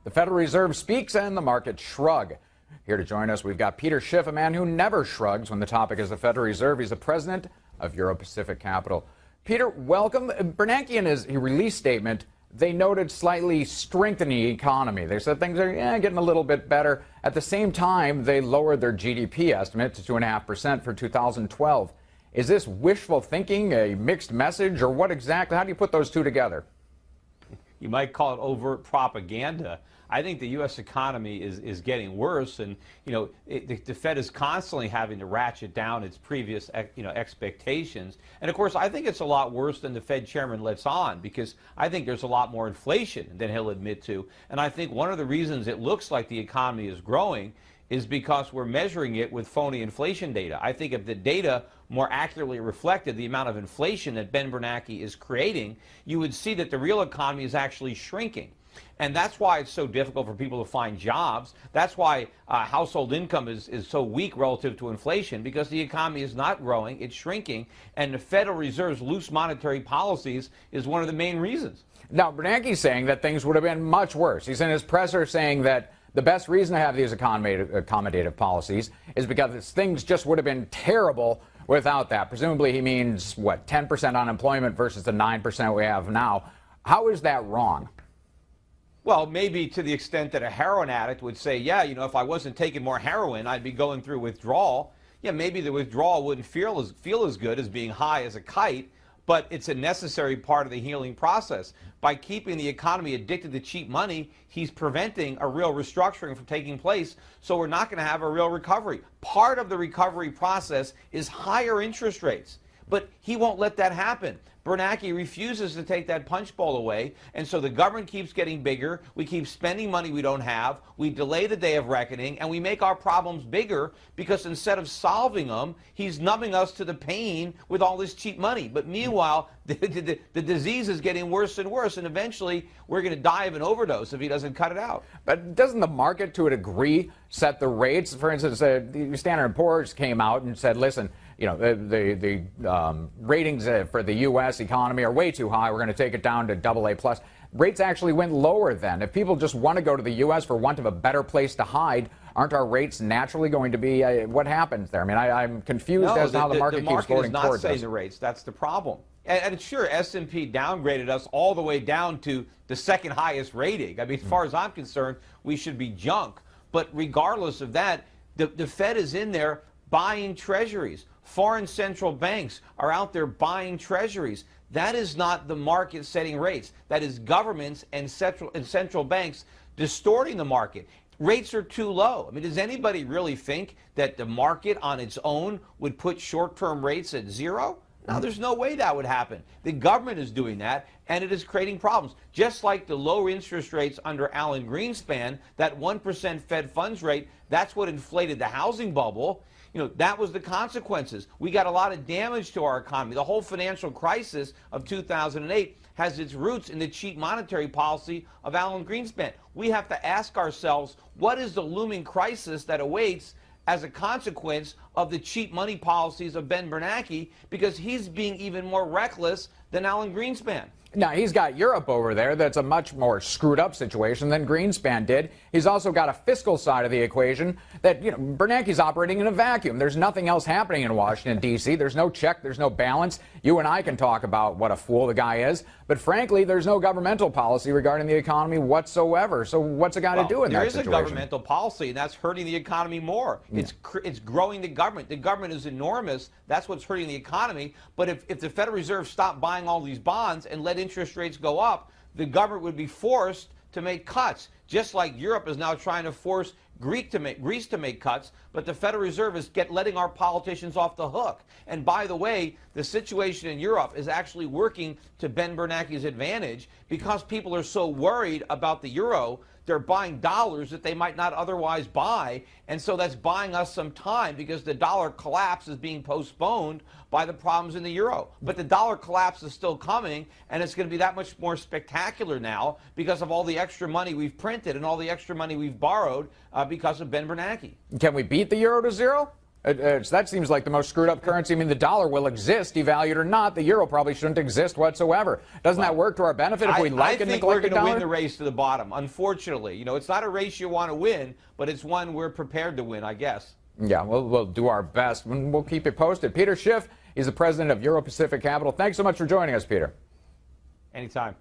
The Federal Reserve speaks and the markets shrug. Here to join us, we've got Peter Schiff, a man who never shrugs when the topic is the Federal Reserve. He's the president of Euro-Pacific Capital. Peter, welcome. Bernanke, in his release statement, they noted slightly strengthening economy. They said things are getting a little bit better. At the same time, they lowered their GDP estimate to 2.5% for 2012. Is this wishful thinking, a mixed message, or what exactly? How do you put those two together? You might call it overt propaganda. I think the U.S. economy is getting worse, and the Fed is constantly having to ratchet down its previous expectations. And of course, I think it's a lot worse than the Fed chairman lets on, because I think there's a lot more inflation than he'll admit to. And I think one of the reasons it looks like the economy is growing is because we're measuring it with phony inflation data. I think if the data more accurately reflected the amount of inflation that Ben Bernanke is creating, you would see that the real economy is actually shrinking. And that's why it's so difficult for people to find jobs. That's why household income is so weak relative to inflation, because the economy is not growing, it's shrinking, and the Federal Reserve's loose monetary policies is one of the main reasons. Now, Bernanke's saying that things would have been much worse. He's in his presser saying that the best reason to have these accommodative policies is because things just would have been terrible without that. Presumably he means, what, 10% unemployment versus the 9% we have now. How is that wrong? Well, maybe to the extent that a heroin addict would say, yeah, if I wasn't taking more heroin, I'd be going through withdrawal. Yeah, maybe the withdrawal wouldn't feel as good as being high as a kite, but it's a necessary part of the healing process. By keeping the economy addicted to cheap money, he's preventing a real restructuring from taking place, so we're not going to have a real recovery. Part of the recovery process is higher interest rates, but he won't let that happen. Bernanke refuses to take that punch bowl away, and so the government keeps getting bigger, we keep spending money we don't have, we delay the day of reckoning, and we make our problems bigger because instead of solving them, he's numbing us to the pain with all this cheap money. But meanwhile, the disease is getting worse and worse, and eventually we're going to die of an overdose if he doesn't cut it out. But doesn't the market, to a degree, set the rates? For instance, the Standard & Poor's came out and said, listen, the ratings for the U.S. economy are way too high. We're going to take it down to AA+. Rates actually went lower then. If people just want to go to the U.S. for want of a better place to hide, aren't our rates naturally going to be, what happens there? I mean, I'm confused as to how the market keeps voting towards the market is not setting the rates. That's the problem. And sure, S&P downgraded us all the way down to the second highest rating. I mean, as far as I'm concerned, we should be junk. But regardless of that, the Fed is in there buying treasuries. Foreign central banks are out there buying treasuries. That is not the market setting rates. That is governments and central banks distorting the market. Rates are too low. I mean, does anybody really think that the market on its own would put short-term rates at zero? No, there's no way that would happen. The government is doing that, and it is creating problems. Just like the low interest rates under Alan Greenspan, that 1% Fed funds rate, that's what inflated the housing bubble. That was the consequences. We got a lot of damage to our economy. The whole financial crisis of 2008 has its roots in the cheap monetary policy of Alan Greenspan. We have to ask ourselves, what is the looming crisis that awaits as a consequence of the cheap money policies of Ben Bernanke, because he's being even more reckless than Alan Greenspan. Now, he's got Europe over there that's a much more screwed up situation than Greenspan did. He's also got a fiscal side of the equation that, Bernanke's operating in a vacuum. There's nothing else happening in Washington, D.C. There's no check. There's no balance. You and I can talk about what a fool the guy is. But frankly, there's no governmental policy regarding the economy whatsoever. So what's a guy to do in that situation? There is a governmental policy, and that's hurting the economy more. Yeah. It's growing the government. The government is enormous. That's what's hurting the economy. But if the Federal Reserve stopped buying all these bonds and let interest rates go up, the government would be forced to make cuts, just like Europe is now trying to force Greece to make cuts, but the Federal Reserve is letting our politicians off the hook. And by the way, the situation in Europe is actually working to Ben Bernanke's advantage, because people are so worried about the euro. They're buying dollars that they might not otherwise buy, and so that's buying us some time, because the dollar collapse is being postponed by the problems in the euro. But the dollar collapse is still coming, and it's going to be that much more spectacular now because of all the extra money we've printed and all the extra money we've borrowed because of Ben Bernanke. Can we beat the euro to zero? That seems like the most screwed up currency. I mean, the dollar will exist, devalued or not. The euro probably shouldn't exist whatsoever. Doesn't that work to our benefit if we like and neglect the dollar? I think we're going to win the race to the bottom, unfortunately. You know, it's not a race you want to win, but it's one we're prepared to win, I guess. Yeah, we'll do our best, and we'll keep you posted. Peter Schiff, he's the president of Euro-Pacific Capital. Thanks so much for joining us, Peter. Anytime.